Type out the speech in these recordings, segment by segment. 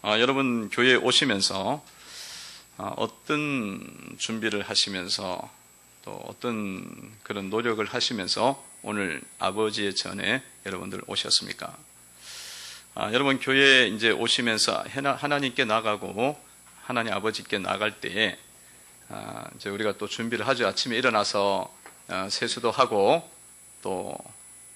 여러분 교회에 오시면서 어떤 준비를 하시면서 또 어떤 그런 노력을 하시면서 오늘 아버지의 전에 여러분들 오셨습니까? 여러분 교회에 이제 오시면서 하나님께 나가고 하나님 아버지께 나갈 때에 이제 우리가 또 준비를 하죠. 아침에 일어나서 세수도 하고 또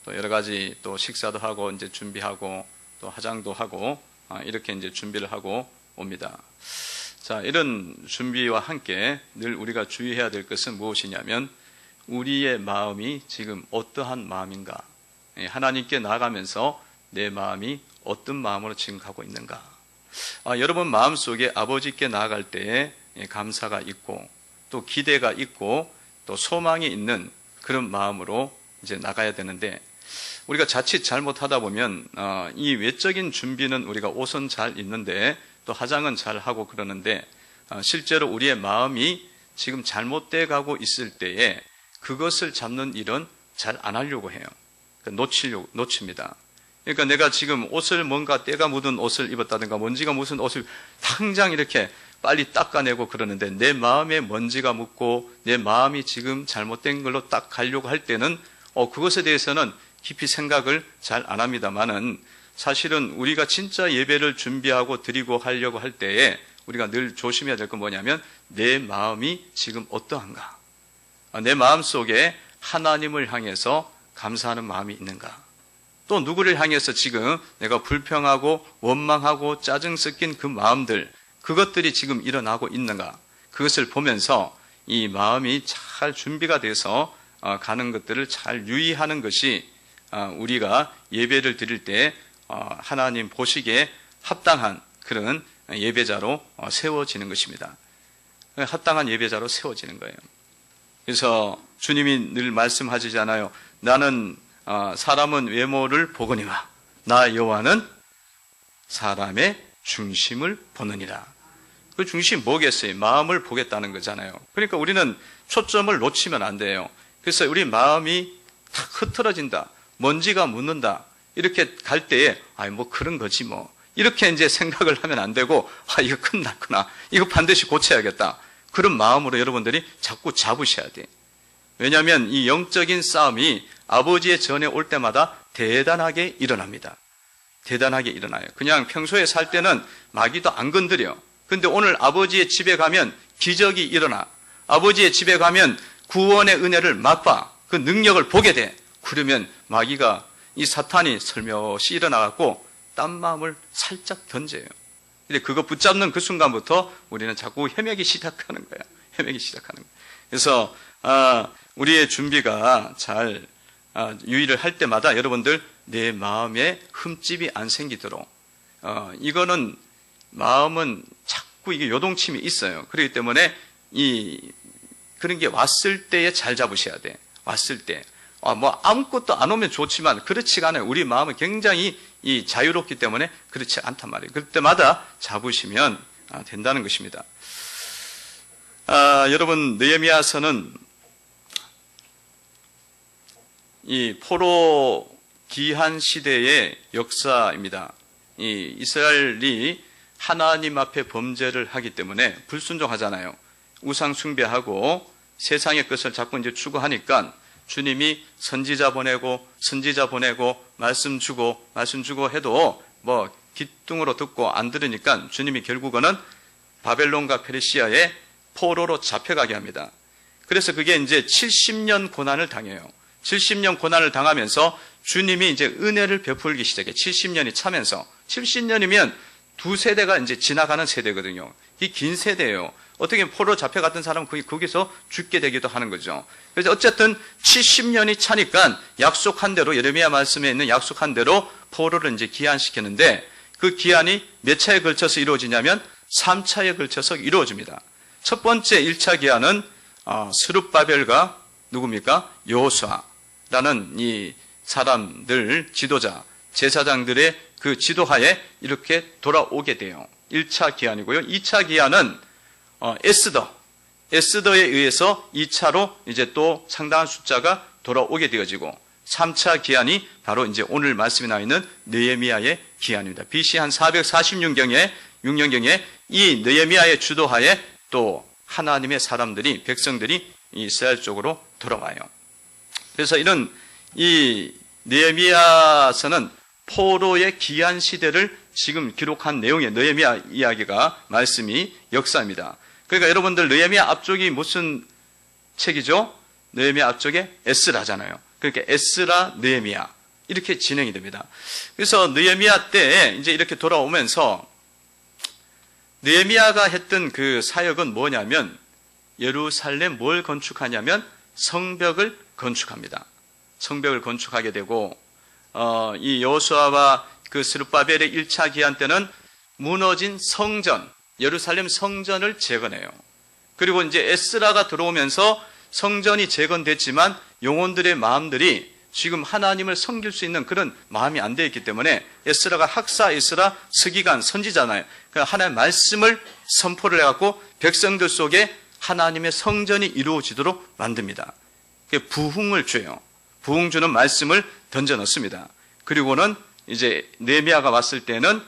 여러 가지 또 식사도 하고 이제 준비하고 또 화장도 하고 이렇게 이제 준비를 하고 옵니다. 자, 이런 준비와 함께 늘 우리가 주의해야 될 것은 무엇이냐면 우리의 마음이 지금 어떠한 마음인가? 하나님께 나가면서 내 마음이 어떤 마음으로 지금 가고 있는가? 여러분 마음속에 아버지께 나아갈 때에 감사가 있고 또 기대가 있고 또 소망이 있는 그런 마음으로 이제 나가야 되는데 우리가 자칫 잘못하다 보면 이 외적인 준비는 우리가 옷은 잘 입는데 또 화장은 잘 하고 그러는데 실제로 우리의 마음이 지금 잘못돼 가고 있을 때에 그것을 잡는 일은 잘 안 하려고 해요. 놓칩니다. 그러니까 내가 지금 옷을 뭔가 때가 묻은 옷을 입었다든가 먼지가 묻은 옷을 당장 이렇게 빨리 닦아내고 그러는데 내 마음에 먼지가 묻고 내 마음이 지금 잘못된 걸로 딱 가려고 할 때는 그것에 대해서는 깊이 생각을 잘 안 합니다만은 사실은 우리가 진짜 예배를 준비하고 드리고 하려고 할 때에 우리가 늘 조심해야 될 건 뭐냐면 내 마음이 지금 어떠한가? 내 마음 속에 하나님을 향해서 감사하는 마음이 있는가? 또 누구를 향해서 지금 내가 불평하고 원망하고 짜증 섞인 그 마음들 그것들이 지금 일어나고 있는가? 그것을 보면서 이 마음이 잘 준비가 돼서 가는 것들을 잘 유의하는 것이 우리가 예배를 드릴 때 하나님 보시기에 합당한 그런 예배자로 세워지는 것입니다. 합당한 예배자로 세워지는 거예요. 그래서 주님이 늘 말씀하시잖아요. 나는 사람은 외모를 보거니와 나 여호와는 사람의 중심을 보느니라. 그 중심이 뭐겠어요? 마음을 보겠다는 거잖아요. 그러니까 우리는 초점을 놓치면 안 돼요. 그래서 우리 마음이 탁 흐트러진다. 먼지가 묻는다. 이렇게 갈 때에 뭐 그런 거지 뭐. 이렇게 이제 생각을 하면 안 되고 이거 끝났구나. 이거 반드시 고쳐야겠다. 그런 마음으로 여러분들이 자꾸 잡으셔야 돼. 왜냐하면 이 영적인 싸움이 아버지의 전에 올 때마다 대단하게 일어납니다. 대단하게 일어나요. 그냥 평소에 살 때는 마귀도 안 건드려. 근데 오늘 아버지의 집에 가면 기적이 일어나. 아버지의 집에 가면 구원의 은혜를 맛봐. 그 능력을 보게 돼. 그러면 마귀가 이 사탄이 슬며시 일어나갖고 딴 마음을 살짝 던져요. 근데 그거 붙잡는 그 순간부터 우리는 자꾸 헤매기 시작하는 거야. 헤매기 시작하는 거야. 그래서 우리의 준비가 잘 유의를 할 때마다 여러분들 내 마음에 흠집이 안 생기도록 이거는 마음은 자꾸 이게 요동침이 있어요. 그렇기 때문에 그런 게 왔을 때에 잘 잡으셔야 돼. 왔을 때. 아무것도 안 오면 좋지만 그렇지가 않아요. 우리 마음은 굉장히 자유롭기 때문에 그렇지 않단 말이에요. 그때마다 잡으시면 된다는 것입니다. 여러분 느헤미야서는 이 포로 기한 시대의 역사입니다. 이 이스라엘이 하나님 앞에 범죄를 하기 때문에 불순종하잖아요. 우상 숭배하고 세상의 것을 자꾸 이제 추구하니까 주님이 선지자 보내고 말씀 주고 해도 귀뚱으로 듣고 안 들으니까 주님이 결국은 바벨론과 페르시아의 포로로 잡혀가게 합니다. 그래서 그게 이제 70년 고난을 당해요. 70년 고난을 당하면서 주님이 이제 은혜를 베풀기 시작해. 70년이 차면서 70년이면 두 세대가 이제 지나가는 세대거든요. 이 긴 세대예요. 어떻게 포로 잡혀갔던 사람은 거기서 죽게 되기도 하는 거죠. 그래서 어쨌든 70년이 차니까 약속한 대로 예레미야 말씀에 있는 약속한 대로 포로를 이제 기한시키는데 그 기한이 몇 차에 걸쳐서 이루어지냐면 3차에 걸쳐서 이루어집니다. 첫 번째 1차 기한은 스룹바벨과 누굽니까? 여호수아라는 이 사람들 지도자 제사장들의 그 지도하에 이렇게 돌아오게 돼요. 1차 기한이고요. 2차 기한은 에스더에 의해서 2차로 이제 또 상당한 숫자가 돌아오게 되어지고 3차 기한이 바로 이제 오늘 말씀에 나와 있는 느헤미야의 기한입니다. BC 한 446경에 6년경에 이 느헤미야의 주도하에 또 하나님의 사람들이, 백성들이 이스라엘 쪽으로 돌아와요. 그래서 이런 이 느헤미야서는 포로의 귀한 시대를 지금 기록한 내용의 느헤미야 이야기가, 말씀이 역사입니다. 그러니까 여러분들 느헤미야 앞쪽이 무슨 책이죠? 느헤미야 앞쪽에 에스라잖아요. 그러니까 에스라, 느헤미야 이렇게 진행이 됩니다. 그래서 느헤미야 때 이제 이렇게 돌아오면서 느헤미야가 했던 그 사역은 뭐냐면 예루살렘 뭘 건축하냐면 성벽을 건축합니다. 성벽을 건축하게 되고 이 여호수아와 그 스룹바벨의 1차 기한 때는 무너진 성전, 예루살렘 성전을 재건해요. 그리고 이제 에스라가 들어오면서 성전이 재건됐지만 영혼들의 마음들이 지금 하나님을 섬길 수 있는 그런 마음이 안 되어 있기 때문에 에스라가 학사, 에스라, 서기관, 선지자잖아요. 그러니까 하나님의 말씀을 선포를 해갖고 백성들 속에 하나님의 성전이 이루어지도록 만듭니다. 부흥을 줘요. 부흥 주는 말씀을 던져 넣습니다. 그리고는 이제 느헤미야가 왔을 때는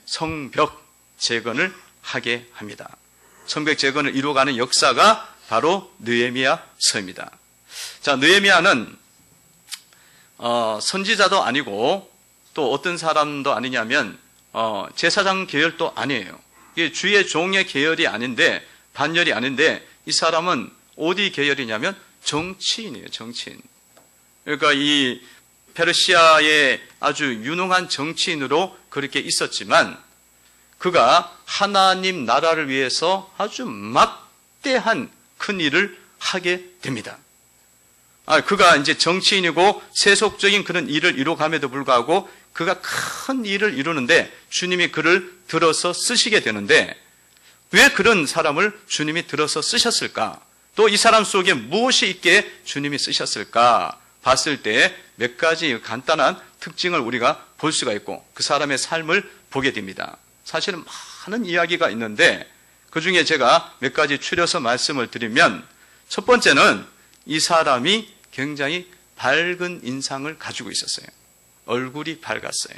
성벽 재건을 하게 합니다. 성벽 재건을 이루어가는 역사가 바로 느헤미야서입니다. 자, 느헤미야는 선지자도 아니고 또 어떤 사람도 아니냐면 제사장 계열도 아니에요. 이게 주의 종의 계열이 아닌데, 반열이 아닌데, 이 사람은 어디 계열이냐면 정치인이에요. 정치인. 그러니까 이 페르시아의 아주 유능한 정치인으로 그렇게 있었지만 그가 하나님 나라를 위해서 아주 막대한 큰 일을 하게 됩니다. 그가 이제 정치인이고 세속적인 그런 일을 이루어감에도 불구하고 그가 큰 일을 이루는데 주님이 그를 들어서 쓰시게 되는데, 왜 그런 사람을 주님이 들어서 쓰셨을까? 또 이 사람 속에 무엇이 있기에 주님이 쓰셨을까? 봤을 때 몇 가지 간단한 특징을 우리가 볼 수가 있고 그 사람의 삶을 보게 됩니다. 사실은 많은 이야기가 있는데 그 중에 제가 몇 가지 추려서 말씀을 드리면, 첫 번째는 이 사람이 굉장히 밝은 인상을 가지고 있었어요. 얼굴이 밝았어요.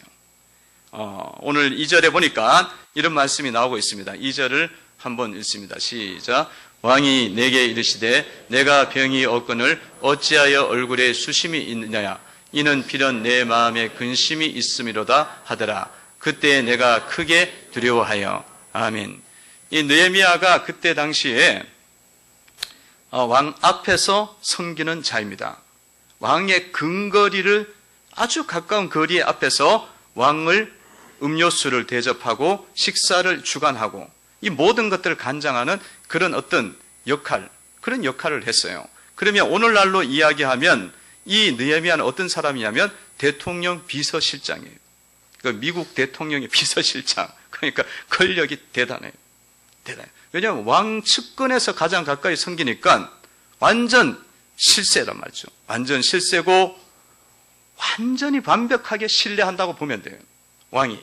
오늘 2절에 보니까 이런 말씀이 나오고 있습니다. 2절을 한번 읽습니다. 시작. 왕이 내게 이르시되 내가 병이 없거늘 어찌하여 얼굴에 수심이 있느냐? 이는 필연 내 마음에 근심이 있음이로다 하더라. 그때 내가 크게 두려워하여. 아멘. 이 느헤미야가 그때 당시에 왕 앞에서 섬기는 자입니다. 왕의 근거리를 아주 가까운 거리 앞에서 왕을 음료수를 대접하고 식사를 주관하고 이 모든 것들을 관장하는 그런 어떤 역할, 그런 역할을 했어요. 그러면 오늘날로 이야기하면 이 느헤미야는 어떤 사람이냐면 대통령 비서실장이에요. 그러니까 미국 대통령의 비서실장. 그러니까 권력이 대단해요. 대단해요. 왜냐하면 왕 측근에서 가장 가까이 섬기니까 완전 실세란 말이죠. 완전 실세고 완전히 완벽하게 신뢰한다고 보면 돼요. 왕이.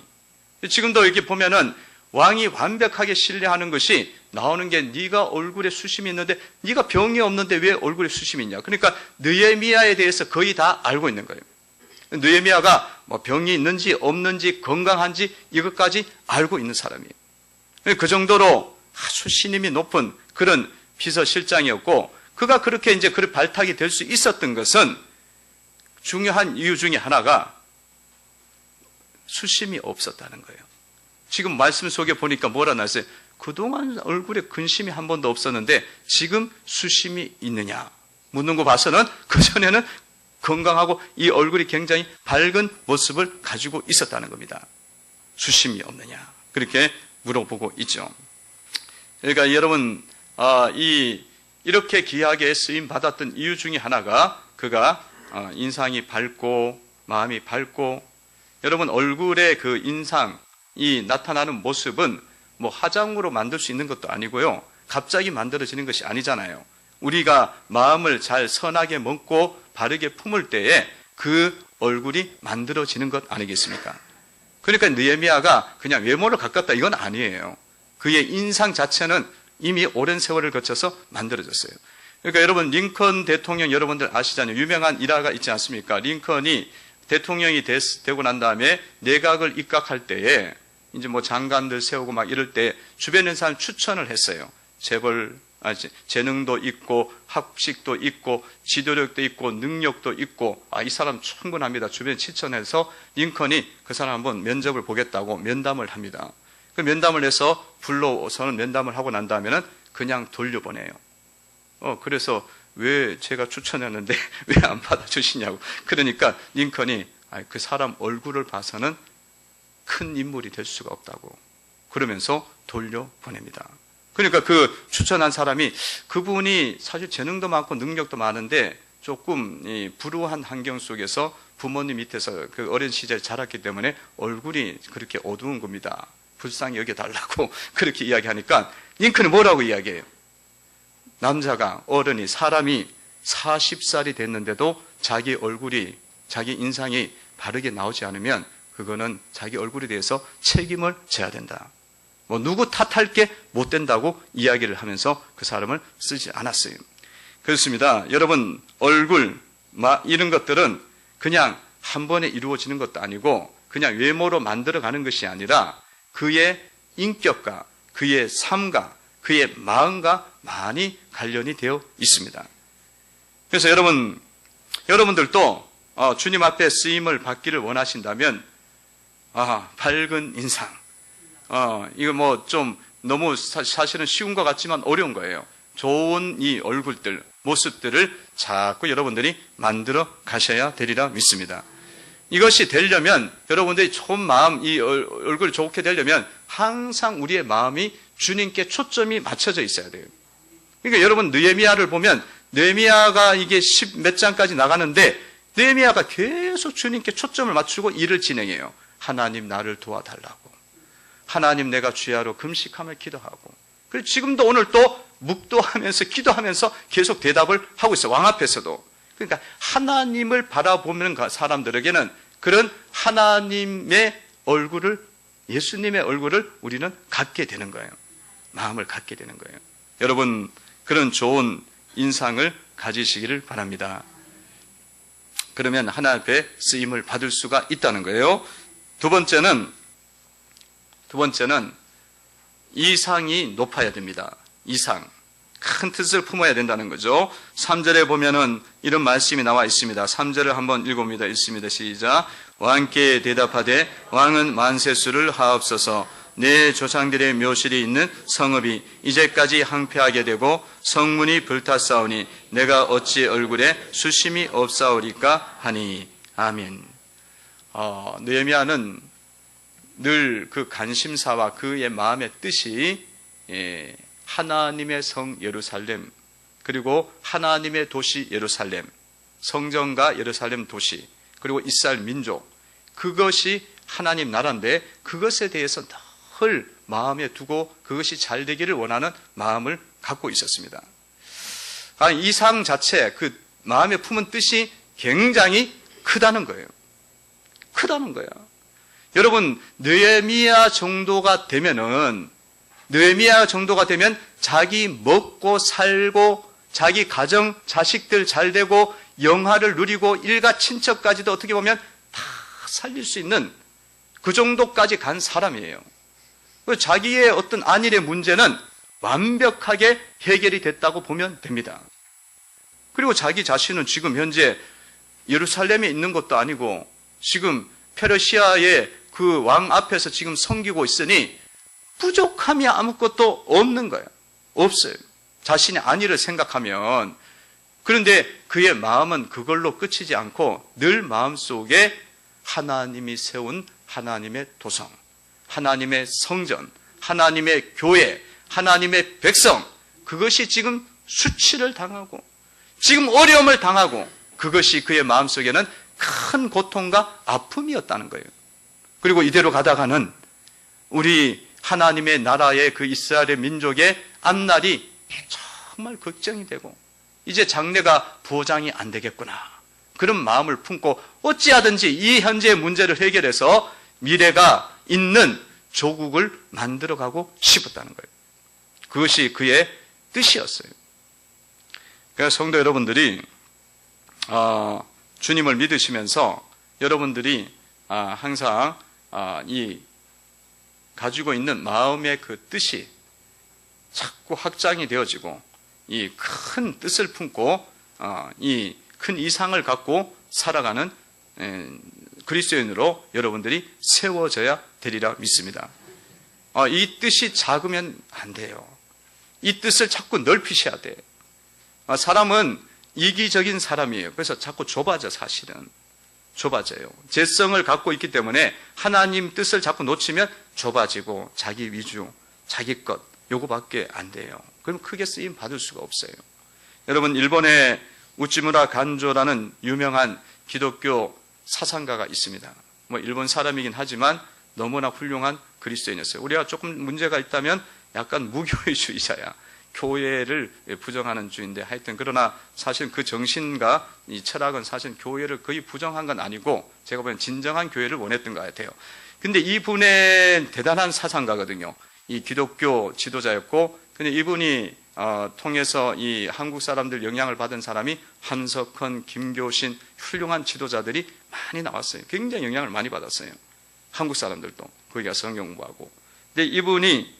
지금도 이렇게 보면은 왕이 완벽하게 신뢰하는 것이 나오는 게 네가 얼굴에 수심이 있는데 네가 병이 없는데 왜 얼굴에 수심이 있냐. 그러니까 느헤미야에 대해서 거의 다 알고 있는 거예요. 느헤미야가 뭐 병이 있는지 없는지 건강한지 이것까지 알고 있는 사람이에요. 그 정도로 아주 신임이 높은 그런 비서실장이었고 그가 그렇게 이제 그 발탁이 될 수 있었던 것은 중요한 이유 중에 하나가 수심이 없었다는 거예요. 지금 말씀 속에 보니까 뭐라 나왔어요? 그동안 얼굴에 근심이 한 번도 없었는데 지금 수심이 있느냐 묻는 거 봐서는 그전에는 건강하고 이 얼굴이 굉장히 밝은 모습을 가지고 있었다는 겁니다. 수심이 없느냐 그렇게 물어보고 있죠. 그러니까 여러분 이렇게 귀하게 쓰임 받았던 이유 중에 하나가 그가 인상이 밝고 마음이 밝고, 여러분 얼굴의 그 인상이 나타나는 모습은 뭐 화장으로 만들 수 있는 것도 아니고요. 갑자기 만들어지는 것이 아니잖아요. 우리가 마음을 잘 선하게 먹고 바르게 품을 때에 그 얼굴이 만들어지는 것 아니겠습니까? 그러니까 느헤미야가 그냥 외모를 가깝다 이건 아니에요. 그의 인상 자체는 이미 오랜 세월을 거쳐서 만들어졌어요. 그러니까 여러분 링컨 대통령 여러분들 아시잖아요. 유명한 일화가 있지 않습니까? 링컨이 대통령이 되고 난 다음에 내각을 입각할 때에 이제 뭐 장관들 세우고 막 이럴 때 주변에 있는 사람 추천을 했어요. 재능도 있고 학식도 있고 지도력도 있고 능력도 있고 이 사람 충분합니다. 주변에 추천해서 링컨이 그 사람 한번 면접을 보겠다고 면담을 합니다. 그 면담을 해서 불러서는 면담을 하고 난 다음에는 그냥 돌려보내요. 그래서 왜 제가 추천했는데 왜 안 받아주시냐고. 그러니까 링컨이 그 사람 얼굴을 봐서는 큰 인물이 될 수가 없다고 그러면서 돌려보냅니다. 그러니까 그 추천한 사람이 그분이 사실 재능도 많고 능력도 많은데 조금 불우한 환경 속에서 부모님 밑에서 그 어린 시절 자랐기 때문에 얼굴이 그렇게 어두운 겁니다. 불쌍히 여겨달라고 그렇게 이야기하니까 링컨이 뭐라고 이야기해요? 남자가 어른이 사람이 40살이 됐는데도 자기 얼굴이 자기 인상이 바르게 나오지 않으면 그거는 자기 얼굴에 대해서 책임을 져야 된다. 뭐 누구 탓할 게 못 된다고 이야기를 하면서 그 사람을 쓰지 않았어요. 그렇습니다. 여러분 얼굴 이런 것들은 그냥 한 번에 이루어지는 것도 아니고 그냥 외모로 만들어가는 것이 아니라 그의 인격과 그의 삶과 그의 마음과 많이 관련이 되어 있습니다. 그래서 여러분들도 주님 앞에 쓰임을 받기를 원하신다면 밝은 인상 이거 뭐 좀 너무 사실은 쉬운 것 같지만 어려운 거예요. 좋은 이 얼굴들, 모습들을 자꾸 여러분들이 만들어 가셔야 되리라 믿습니다. 이것이 되려면 여러분들이 좋은 마음, 이 얼굴 좋게 되려면 항상 우리의 마음이 주님께 초점이 맞춰져 있어야 돼요. 그러니까 여러분 느헤미야를 보면 느헤미야가 이게 10 몇 장까지 나가는데 느헤미야가 계속 주님께 초점을 맞추고 일을 진행해요. 하나님 나를 도와달라고. 하나님 내가 주야로 금식하며 기도하고. 그리고 지금도 오늘 또 묵도하면서 기도하면서 계속 대답을 하고 있어요. 왕 앞에서도. 그러니까 하나님을 바라보는 사람들에게는 그런 하나님의 얼굴을, 예수님의 얼굴을 우리는 갖게 되는 거예요. 마음을 갖게 되는 거예요. 여러분 그런 좋은 인상을 가지시기를 바랍니다. 그러면 하나님 앞에 쓰임을 받을 수가 있다는 거예요. 두 번째는 이상이 높아야 됩니다. 이상. 큰 뜻을 품어야 된다는 거죠. 3절에 보면은 이런 말씀이 나와 있습니다. 3절을 한번 읽어봅니다. 읽습니다. 시작. 왕께 대답하되 왕은 만세수를 하옵소서. 내 조상들의 묘실이 있는 성읍이 이제까지 항폐하게 되고 성문이 불탔사오니 내가 어찌 얼굴에 수심이 없사오리까 하니. 아멘. 느헤미야는 늘 그 관심사와 그의 마음의 뜻이 하나님의 성 예루살렘 그리고 하나님의 도시 예루살렘 성전과 예루살렘 도시 그리고 이스라엘 민족 그것이 하나님 나라인데 그것에 대해서 늘 마음에 두고 그것이 잘 되기를 원하는 마음을 갖고 있었습니다. 이상 자체 그 마음에 품은 뜻이 굉장히 크다는 거예요. 크다는 거야. 여러분 느헤미야 정도가 되면 자기 먹고 살고 자기 가정 자식들 잘 되고 영화를 누리고 일가 친척까지도 어떻게 보면 다 살릴 수 있는 그 정도까지 간 사람이에요. 자기의 어떤 안일의 문제는 완벽하게 해결이 됐다고 보면 됩니다. 그리고 자기 자신은 지금 현재 예루살렘에 있는 것도 아니고 지금 페르시아의 그 왕 앞에서 지금 섬기고 있으니 부족함이 아무것도 없는 거예요. 없어요. 자신의 안위를 생각하면. 그런데 그의 마음은 그걸로 끝이지 않고 늘 마음속에 하나님이 세운 하나님의 도성, 하나님의 성전, 하나님의 교회, 하나님의 백성 그것이 지금 수치를 당하고 지금 어려움을 당하고 그것이 그의 마음속에는 큰 고통과 아픔이었다는 거예요. 그리고 이대로 가다가는 우리 하나님의 나라의 그 이스라엘의 민족의 앞날이 정말 걱정이 되고 이제 장래가 보장이 안 되겠구나. 그런 마음을 품고 어찌하든지 이 현재의 문제를 해결해서 미래가 있는 조국을 만들어가고 싶었다는 거예요. 그것이 그의 뜻이었어요. 그래서 성도 여러분들이 주님을 믿으시면서 여러분들이 항상 이 가지고 있는 마음의 그 뜻이 자꾸 확장이 되어지고 이 큰 뜻을 품고 이 큰 이상을 갖고 살아가는 그리스도인으로 여러분들이 세워져야 되리라 믿습니다. 이 뜻이 작으면 안 돼요. 이 뜻을 자꾸 넓히셔야 돼. 사람은 이기적인 사람이에요. 그래서 자꾸 좁아져, 사실은. 좁아져요. 재성을 갖고 있기 때문에 하나님 뜻을 자꾸 놓치면 좁아지고 자기 위주, 자기 것, 요거밖에 안 돼요. 그럼 크게 쓰임 받을 수가 없어요. 여러분, 일본의 우찌무라 간조라는 유명한 기독교 사상가가 있습니다. 일본 사람이긴 하지만 너무나 훌륭한 그리스도인이었어요. 우리가 조금 문제가 있다면 약간 무교회주의자야. 교회를 부정하는 주인데 하여튼 그러나 사실 그 정신과 이 철학은 사실 교회를 거의 부정한 건 아니고 제가 보기엔 진정한 교회를 원했던 것 같아요. 근데 이분의 대단한 사상가거든요. 이 기독교 지도자였고 근데 이분이 통해서 이 한국 사람들 영향을 받은 사람이 한석헌, 김교신 훌륭한 지도자들이 많이 나왔어요. 굉장히 영향을 많이 받았어요. 한국 사람들도 거기가 성경 공부하고. 근데 이분이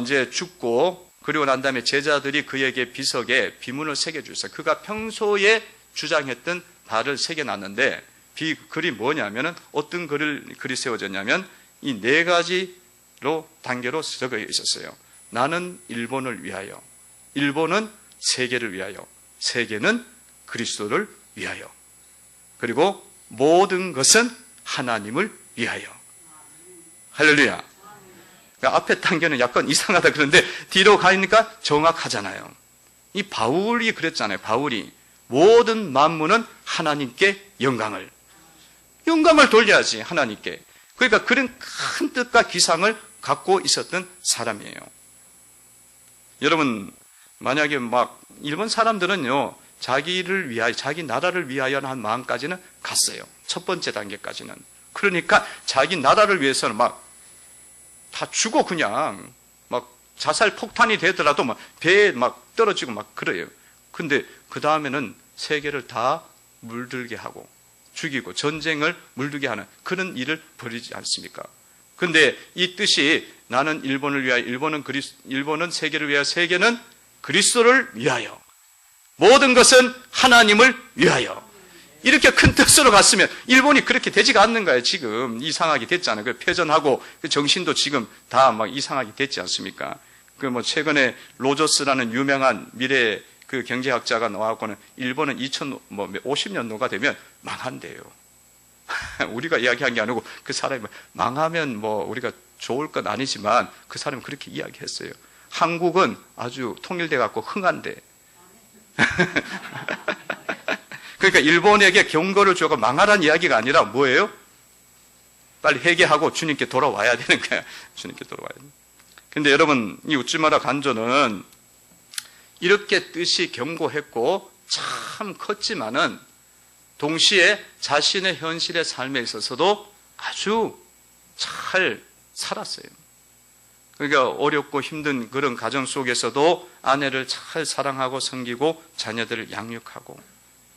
이제 죽고 그리고 난 다음에 제자들이 그에게 비석에 비문을 새겨주셨어요. 그가 평소에 주장했던 바를 새겨놨는데 글이 뭐냐면은 어떤 글이 세워졌냐면 이 4가지로 단계로 적어 있었어요. 나는 일본을 위하여, 일본은 세계를 위하여, 세계는 그리스도를 위하여, 그리고 모든 것은 하나님을 위하여. 할렐루야. 그러니까 앞에 단계는 약간 이상하다 그러는데 뒤로 가니까 정확하잖아요. 이 바울이 그랬잖아요. 바울이 모든 만물은 하나님께 영광을 돌려야지, 하나님께. 그러니까 그런 큰 뜻과 기상을 갖고 있었던 사람이에요. 여러분, 만약에 일본 사람들은요, 자기를 위하여, 자기 나라를 위하여 한 마음까지는 갔어요. 첫 번째 단계까지는. 그러니까 자기 나라를 위해서는 다 죽어, 그냥. 자살 폭탄이 되더라도 배에 떨어지고 그래요. 근데 그 다음에는 세계를 다 물들게 하고 죽이고 전쟁을 물들게 하는 그런 일을 벌이지 않습니까? 근데 이 뜻이 나는 일본을 위하여, 일본은 세계를 위하여, 세계는 그리스도를 위하여, 모든 것은 하나님을 위하여. 이렇게 큰 뜻으로 갔으면 일본이 그렇게 되지가 않는 거예요. 지금 이상하게 됐잖아요. 그 패전하고 그 정신도 지금 다 이상하게 됐지 않습니까? 최근에 로저스라는 유명한 미래 그 경제학자가 나와서는 일본은 50년도가 되면 망한대요. 우리가 이야기한 게 아니고 그 사람이 망하면 우리가 좋을 건 아니지만 그 사람이 그렇게 이야기했어요. 한국은 아주 통일돼 갖고 흥한데. 그러니까 일본에게 경고를 주고 망하라는 이야기가 아니라 뭐예요? 빨리 회개하고 주님께 돌아와야 되는 거야. 주님께 돌아와야 돼. 근데 여러분, 이 우찌무라 간조는 이렇게 뜻이 견고했고 참 컸지만은 동시에 자신의 현실의 삶에 있어서도 아주 잘 살았어요. 그러니까 어렵고 힘든 그런 가정 속에서도 아내를 잘 사랑하고 섬기고 자녀들을 양육하고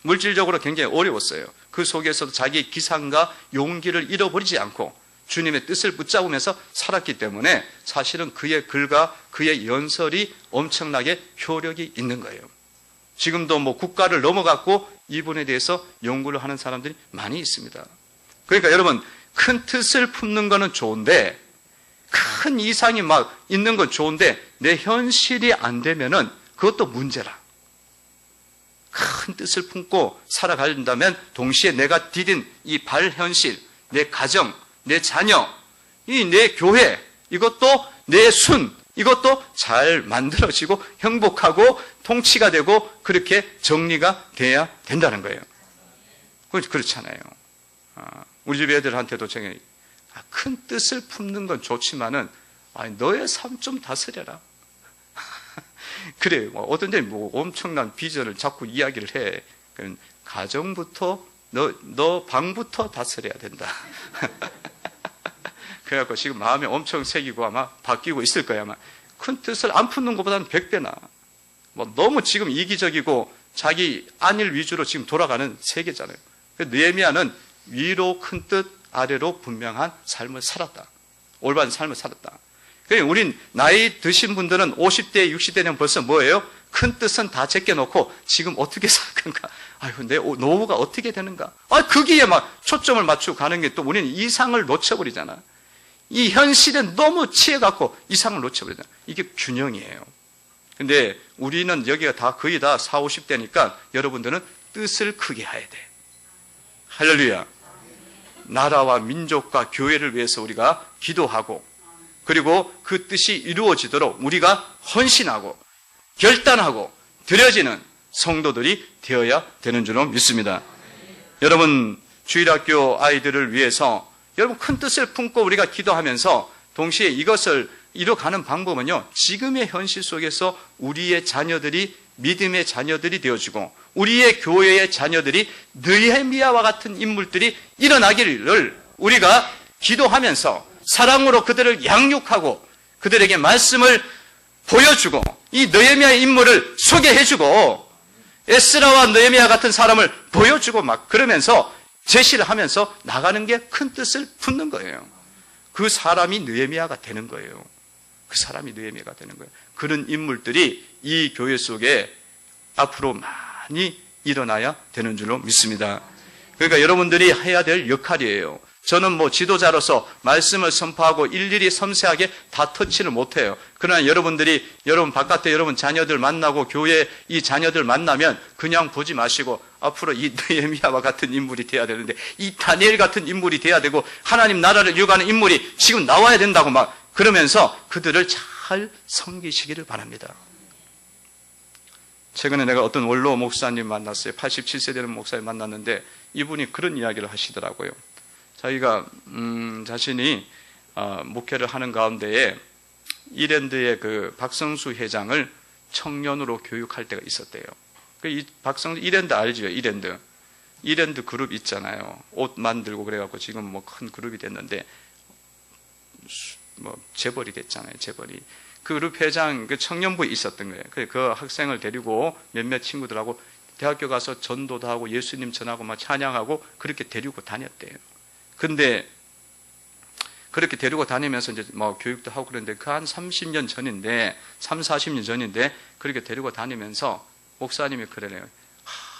물질적으로 굉장히 어려웠어요. 그 속에서도 자기의 기상과 용기를 잃어버리지 않고 주님의 뜻을 붙잡으면서 살았기 때문에 사실은 그의 글과 그의 연설이 엄청나게 효력이 있는 거예요. 지금도 국가를 넘어갔고 이분에 대해서 연구를 하는 사람들이 많이 있습니다. 그러니까 여러분, 큰 뜻을 품는 거는 좋은데 큰 이상이 있는 건 좋은데 내 현실이 안 되면은 그것도 문제라. 큰 뜻을 품고 살아간다면 동시에 내가 디딘 이 발현실, 내 가정, 내 자녀, 내 교회, 이것도 내 순, 이것도 잘 만들어지고 행복하고 통치가 되고 그렇게 정리가 돼야 된다는 거예요. 그렇잖아요. 우리 집 애들한테도 제가 큰 뜻을 품는 건 좋지만은 너의 삶 좀 다스려라. 그래, 어떤 데 엄청난 비전을 자꾸 이야기를 해. 가정부터 너 방부터 다스려야 된다. 그래갖고 지금 마음에 엄청 새기고 아마 바뀌고 있을 거야. 아마 큰 뜻을 안 품는 것보다는 100배나. 너무 지금 이기적이고 자기 안일 위주로 지금 돌아가는 세계잖아요. 느헤미야는 위로 큰 뜻, 아래로 분명한 삶을 살았다. 올바른 삶을 살았다. 그러니까 우린 나이 드신 분들은 50대, 60대는 벌써 뭐예요? 큰 뜻은 다 제껴놓고 지금 어떻게 살 건가? 아이고, 내 노후가 어떻게 되는가? 거기에 막 초점을 맞추고 가는 게 또 우리는 이상을 놓쳐버리잖아. 이 현실에 너무 취해갖고 이상을 놓쳐버리잖아. 이게 균형이에요. 근데 우리는 여기가 다 거의 다 40, 50대니까 여러분들은 뜻을 크게 해야 돼. 할렐루야. 나라와 민족과 교회를 위해서 우리가 기도하고 그리고 그 뜻이 이루어지도록 우리가 헌신하고 결단하고 드려지는 성도들이 되어야 되는 줄로 믿습니다. 여러분, 주일학교 아이들을 위해서 여러분 큰 뜻을 품고 우리가 기도하면서 동시에 이것을 이뤄가는 방법은요, 지금의 현실 속에서 우리의 자녀들이 믿음의 자녀들이 되어지고 우리의 교회의 자녀들이 느헤미야와 같은 인물들이 일어나기를 우리가 기도하면서 사랑으로 그들을 양육하고 그들에게 말씀을 보여주고 이 느헤미야의 인물을 소개해주고 에스라와 느헤미야 같은 사람을 보여주고 막 그러면서 제시를 하면서 나가는 게 큰 뜻을 품는 거예요. 그 사람이 느헤미야가 되는 거예요. 그 사람이 느헤미야가 되는 거예요. 그런 인물들이 이 교회 속에 앞으로 많이 일어나야 되는 줄로 믿습니다. 그러니까 여러분들이 해야 될 역할이에요. 저는 지도자로서 말씀을 선포하고 일일이 섬세하게 다 터치를 못해요. 그러나 여러분 바깥에 여러분 자녀들 만나고 교회 이 자녀들 만나면 그냥 보지 마시고 앞으로 이 느헤미야와 같은 인물이 돼야 되는데 이 다니엘 같은 인물이 돼야 되고 하나님 나라를 이루어가는 인물이 지금 나와야 된다고 막 그러면서 그들을 잘 섬기시기를 바랍니다. 최근에 내가 어떤 원로 목사님 만났어요. 87세 되는 목사님 만났는데 이분이 그런 이야기를 하시더라고요. 자기가 자신이 목회를 하는 가운데에 이랜드의 그 박성수 회장을 청년으로 교육할 때가 있었대요. 이 박성수 이랜드 알죠? 이랜드 그룹 있잖아요. 옷 만들고 그래갖고 지금 큰 그룹이 됐는데 재벌이 됐잖아요. 재벌이. 그 그룹 회장 그 청년부에 있었던 거예요. 그 학생을 데리고 몇몇 친구들하고 대학교 가서 전도도 하고 예수님 전하고 막 찬양하고 그렇게 데리고 다녔대요. 근데 그렇게 데리고 다니면서 이제 교육도 하고 그랬는데 그 한 30년 전인데 40년 전인데 그렇게 데리고 다니면서 목사님이 그러네요.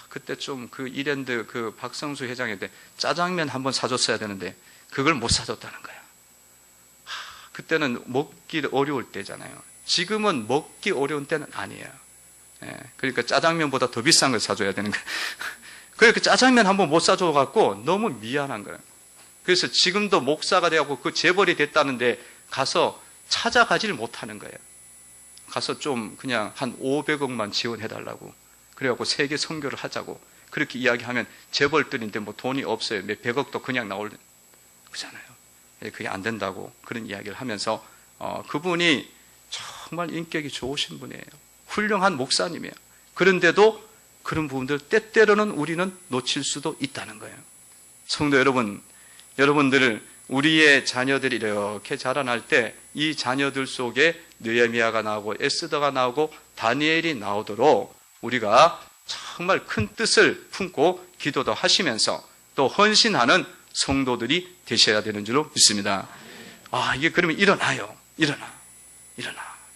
그때 좀 그 이랜드 그 박성수 회장한테 짜장면 한번 사줬어야 되는데 그걸 못 사줬다는 거야. 그때는 먹기 어려울 때잖아요. 지금은 먹기 어려운 때는 아니에요. 그러니까 짜장면보다 더 비싼 걸 사줘야 되는 거예요. 그러니까 짜장면 한번 못 사줘갖고 너무 미안한 거예요. 그래서 지금도 목사가 되고 그 재벌이 됐다는데 가서 찾아가지를 못하는 거예요. 가서 좀 그냥 한 500억만 지원해달라고. 그래갖고 세계 선교를 하자고. 그렇게 이야기하면 재벌들인데 돈이 없어요. 몇 백억도 그냥 나올 그잖아요. 그게 안 된다고 그런 이야기를 하면서 그분이 정말 인격이 좋으신 분이에요. 훌륭한 목사님이에요. 그런데도 그런 부분들 때때로는 우리는 놓칠 수도 있다는 거예요. 성도 여러분들 우리의 자녀들이 이렇게 자라날 때 이 자녀들 속에 느헤미야가 나오고 에스더가 나오고 다니엘이 나오도록 우리가 정말 큰 뜻을 품고 기도도 하시면서 또 헌신하는 성도들이 되셔야 되는 줄로 믿습니다. 이게 그러면 일어나.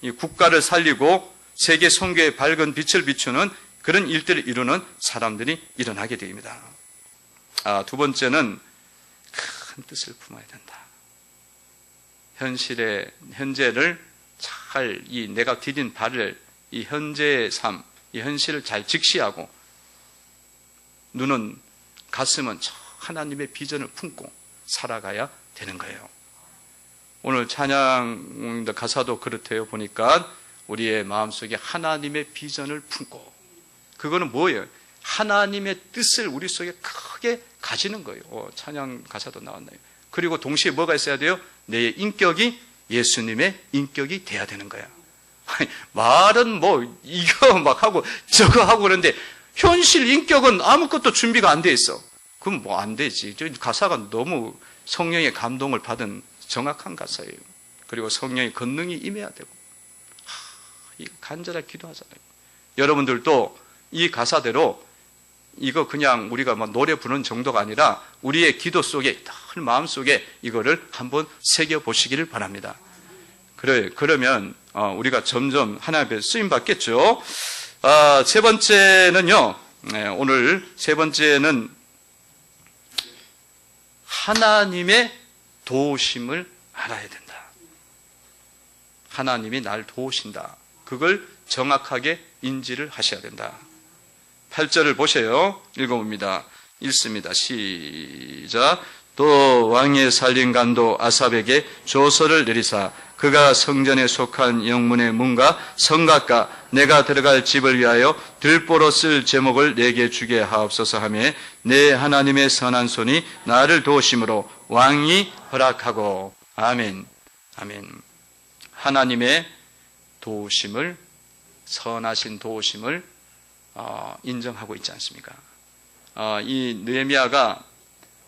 이 국가를 살리고 세계 선교의 밝은 빛을 비추는 그런 일들을 이루는 사람들이 일어나게 됩니다. 두 번째는 큰 뜻을 품어야 된다. 현재를 잘 내가 디딘 발을 이 현재의 삶, 이 현실을 잘 직시하고 눈은 가슴은 하나님의 비전을 품고 살아가야 되는 거예요. 오늘 찬양 가사도 그렇대요. 보니까 우리의 마음속에 하나님의 비전을 품고 그거는 뭐예요? 하나님의 뜻을 우리 속에 크게 가지는 거예요. 찬양 가사도 나왔나요? 그리고 동시에 뭐가 있어야 돼요? 내 인격이 예수님의 인격이 돼야 되는 거야. 말은 이거 막 하고 저거 하고 그러는데 현실 인격은 아무것도 준비가 안 돼 있어. 그럼 안 되지. 가사가 너무 성령의 감동을 받은 정확한 가사예요. 그리고 성령의 권능이 임해야 되고 간절하게 기도하잖아요. 여러분들도 이 가사대로 이거 그냥 우리가 막 노래 부르는 정도가 아니라 우리의 기도 속에, 늘 마음 속에 이거를 한번 새겨 보시기를 바랍니다. 그러면 우리가 점점 하나님 앞에 쓰임 받겠죠. 세 번째는요. 오늘 세 번째는 하나님의 도우심을 알아야 된다. 하나님이 날 도우신다. 그걸 정확하게 인지를 하셔야 된다. 8절을 보세요. 읽어봅니다. 읽습니다. 시작. 또 왕의 살린 간도 아삽에게 조서를 내리사 그가 성전에 속한 영문의 문과 성곽과 내가 들어갈 집을 위하여 들보로 쓸 제목을 내게 주게 하옵소서 하며 내 하나님의 선한 손이 나를 도우심으로 왕이 허락하고. 아멘. 아멘. 하나님의 도우심을, 선하신 도우심을 인정하고 있지 않습니까? 이 느헤미야가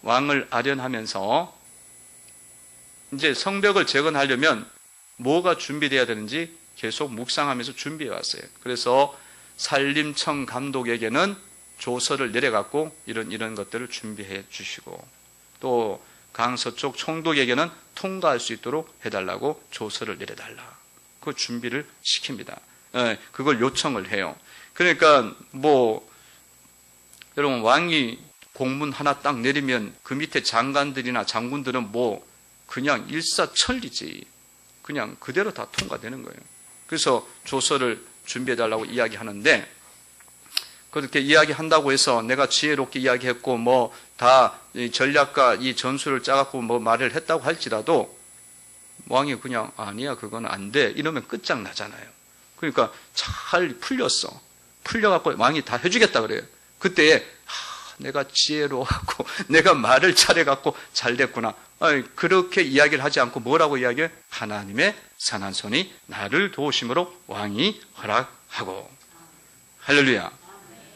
왕을 아련하면서 이제 성벽을 재건하려면 뭐가 준비되어야 되는지 계속 묵상하면서 준비해 왔어요. 그래서 산림청 감독에게는 조서를 내려갖고 이런 것들을 준비해 주시고, 또 강서쪽 총독에게는 통과할 수 있도록 해달라고 조서를 내려달라. 그 준비를 시킵니다. 그걸 요청을 해요. 그러니까 여러분 왕이 공문 하나 딱 내리면 그 밑에 장관들이나 장군들은 그냥 일사천리지. 그냥 그대로 다 통과되는 거예요. 그래서 조서를 준비해달라고 이야기하는데, 그렇게 이야기한다고 해서 내가 지혜롭게 이야기했고 다 전략과 이 전술을 짜갖고 말을 했다고 할지라도 왕이 그냥 아니야 그건 안 돼 이러면 끝장나잖아요. 그러니까 잘 풀려갖고 왕이 다 해주겠다 그래요. 그때에 내가 지혜로워갖고 내가 말을 잘해갖고 잘 됐구나. 그렇게 이야기를 하지 않고 뭐라고 이야기해? 하나님의 선한 손이 나를 도우심으로 왕이 허락하고. 할렐루야.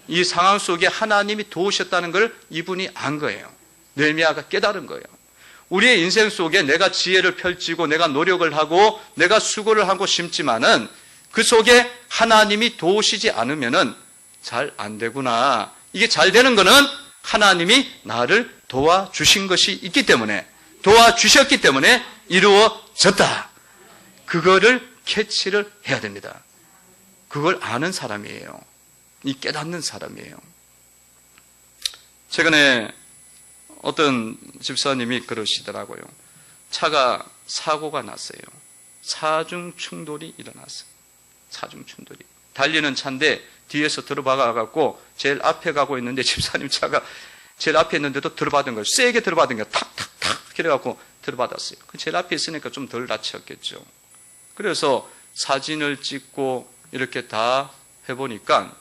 이 상황 속에 하나님이 도우셨다는 걸 이분이 안 거예요. 느헤미야가 깨달은 거예요. 우리의 인생 속에 내가 지혜를 펼치고 내가 노력을 하고 내가 수고를 하고 심지만은 그 속에 하나님이 도우시지 않으면은 잘 안 되구나. 이게 잘 되는 거는 하나님이 나를 도와주신 것이 있기 때문에, 도와주셨기 때문에 이루어졌다. 그거를 캐치를 해야 됩니다. 그걸 아는 사람이에요. 이 깨닫는 사람이에요. 최근에 어떤 집사님이 그러시더라고요. 차가 사고가 났어요. 사중 충돌이 일어났어요. 사중 충돌이. 달리는 차인데 뒤에서 들어박아갖고 제일 앞에 가고 있는데 집사님 차가 제일 앞에 있는데도 들어받은 거예요. 세게 들어받은 거예요. 탁탁탁 이래갖고 들어받았어요. 제일 앞에 있으니까 좀 덜 다쳤겠죠. 그래서 사진을 찍고 이렇게 다 해보니까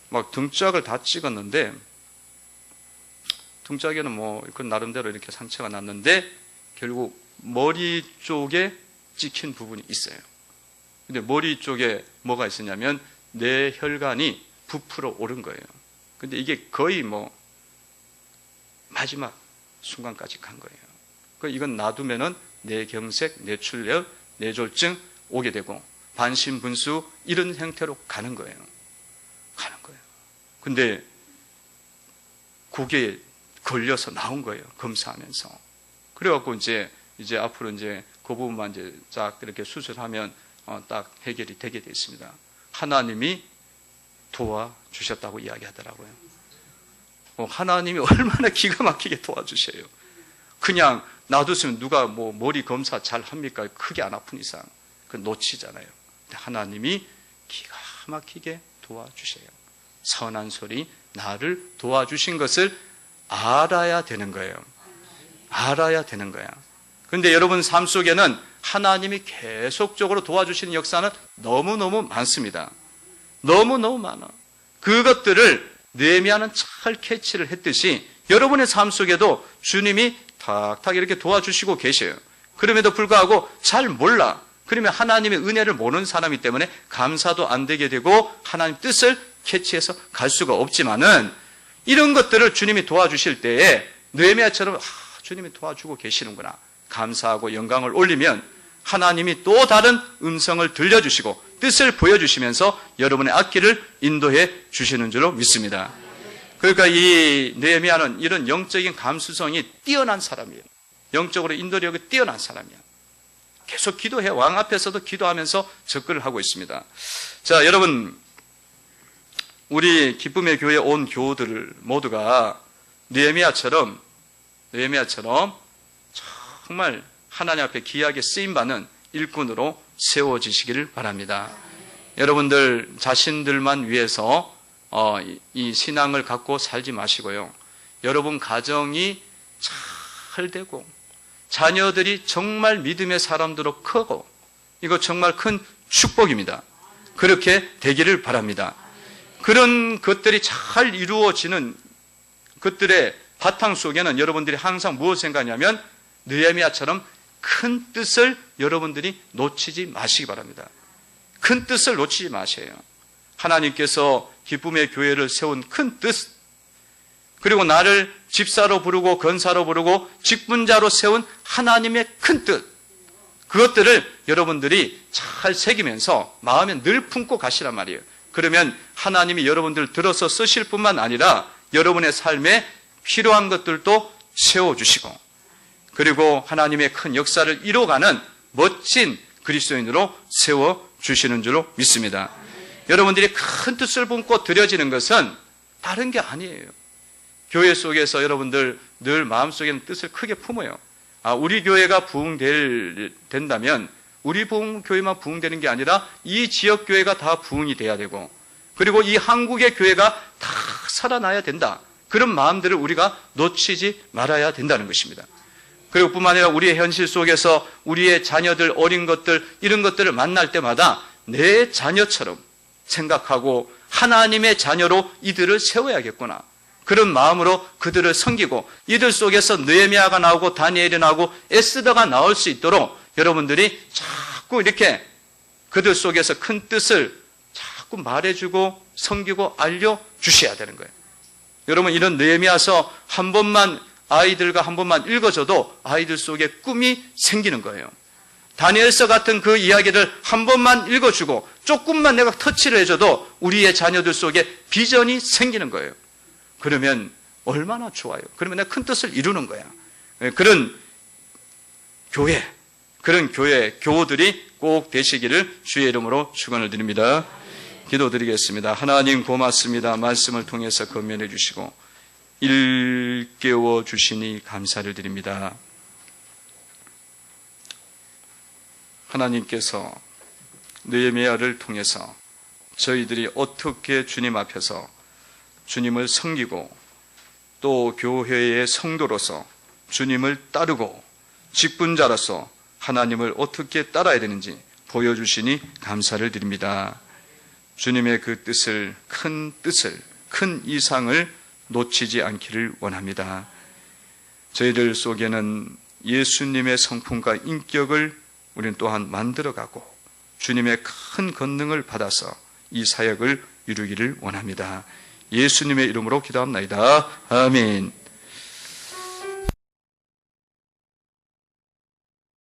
막 등짝을 다 찍었는데, 등짝에는 그 나름대로 이렇게 상처가 났는데 결국 머리 쪽에 찍힌 부분이 있어요. 근데 머리 쪽에 뭐가 있었냐면 뇌혈관이 부풀어 오른 거예요. 근데 이게 거의 마지막 순간까지 간 거예요. 이건 놔두면은 뇌경색, 뇌출혈, 뇌졸중 오게 되고 반신분수 이런 형태로 가는 거예요. 근데 그게 걸려서 나온 거예요. 검사하면서. 그래갖고 이제 앞으로 그 부분만 쫙 이렇게 수술하면 딱 해결이 되게 돼 있습니다. 하나님이 도와주셨다고 이야기하더라고요. 하나님이 얼마나 기가 막히게 도와주셔요. 그냥 놔뒀으면 누가 머리 검사 잘 합니까? 크게 안 아픈 이상. 그 놓치잖아요. 근데 하나님이 기가 막히게 도와주셔요. 선한 소리, 나를 도와주신 것을 알아야 되는 거예요. 알아야 되는 거야. 그런데 여러분 삶 속에는 하나님이 계속적으로 도와주시는 역사는 너무너무 많습니다. 너무너무 많아. 그것들을 느헤미야는 잘 캐치를 했듯이 여러분의 삶 속에도 주님이 탁탁 이렇게 도와주시고 계셔요. 그럼에도 불구하고 잘 몰라. 그러면 하나님의 은혜를 모르는 사람이기 때문에 감사도 안 되게 되고 하나님 뜻을 캐치해서 갈 수가 없지만은, 이런 것들을 주님이 도와주실 때에 느헤미야처럼 주님이 도와주고 계시는구나 감사하고 영광을 올리면 하나님이 또 다른 음성을 들려주시고 뜻을 보여주시면서 여러분의 앞길을 인도해 주시는 줄로 믿습니다. 그러니까 이 느헤미야는 이런 영적인 감수성이 뛰어난 사람이에요. 영적으로 인도력이 뛰어난 사람이에요. 계속 기도해. 왕 앞에서도 기도하면서 접근을 하고 있습니다. 자, 여러분, 우리 기쁨의 교회 온 교우들 모두가 느헤미야처럼 정말 하나님 앞에 귀하게 쓰임받는 일꾼으로 세워지시기를 바랍니다. 여러분들 자신들만 위해서 이 신앙을 갖고 살지 마시고요. 여러분 가정이 잘 되고 자녀들이 정말 믿음의 사람들로 크고 이거 정말 큰 축복입니다. 그렇게 되기를 바랍니다. 그런 것들이 잘 이루어지는 것들의 바탕 속에는 여러분들이 항상 무엇을 생각하냐면 느헤미야처럼 큰 뜻을 여러분들이 놓치지 마시기 바랍니다. 큰 뜻을 놓치지 마세요. 하나님께서 기쁨의 교회를 세운 큰 뜻, 그리고 나를 집사로 부르고 건사로 부르고 직분자로 세운 하나님의 큰 뜻, 그것들을 여러분들이 잘 새기면서 마음에 늘 품고 가시란 말이에요. 그러면 하나님이 여러분들 들어서 쓰실 뿐만 아니라 여러분의 삶에 필요한 것들도 세워주시고, 그리고 하나님의 큰 역사를 이뤄가는 멋진 그리스도인으로 세워주시는 줄로 믿습니다. 여러분들이 큰 뜻을 품고 드려지는 것은 다른 게 아니에요. 교회 속에서 여러분들 늘 마음속에는 뜻을 크게 품어요. 우리 교회가 부흥된다면 우리 교회만 부흥되는 게 아니라 이 지역 교회가 다 부흥이 돼야 되고, 그리고 이 한국의 교회가 다 살아나야 된다. 그런 마음들을 우리가 놓치지 말아야 된다는 것입니다. 그리고 뿐만 아니라 우리의 현실 속에서 우리의 자녀들, 어린 것들, 이런 것들을 만날 때마다 내 자녀처럼 생각하고 하나님의 자녀로 이들을 세워야겠구나. 그런 마음으로 그들을 섬기고, 이들 속에서 느헤미야가 나오고 다니엘이 나오고 에스더가 나올 수 있도록 여러분들이 자꾸 이렇게 그들 속에서 큰 뜻을 자꾸 말해주고 섬기고 알려주셔야 되는 거예요. 여러분, 이런 느헤미야서 한 번만 아이들과 한 번만 읽어줘도 아이들 속에 꿈이 생기는 거예요. 다니엘서 같은 그 이야기를 한 번만 읽어주고 조금만 내가 터치를 해줘도 우리의 자녀들 속에 비전이 생기는 거예요. 그러면 얼마나 좋아요. 그러면 내가 큰 뜻을 이루는 거야. 그런 교회, 교우들이 꼭 되시기를 주의 이름으로 축원을 드립니다. 기도드리겠습니다. 하나님 고맙습니다. 말씀을 통해서 건면해 주시고 일깨워 주시니 감사를 드립니다. 하나님께서 느헤미야를 통해서 저희들이 어떻게 주님 앞에서 주님을 섬기고 또 교회의 성도로서 주님을 따르고 직분자로서 하나님을 어떻게 따라야 되는지 보여주시니 감사를 드립니다. 주님의 그 뜻을, 큰 이상을 놓치지 않기를 원합니다. 저희들 속에는 예수님의 성품과 인격을 우리는 또한 만들어가고 주님의 큰 권능을 받아서 이 사역을 이루기를 원합니다. 예수님의 이름으로 기도합니다. 아멘.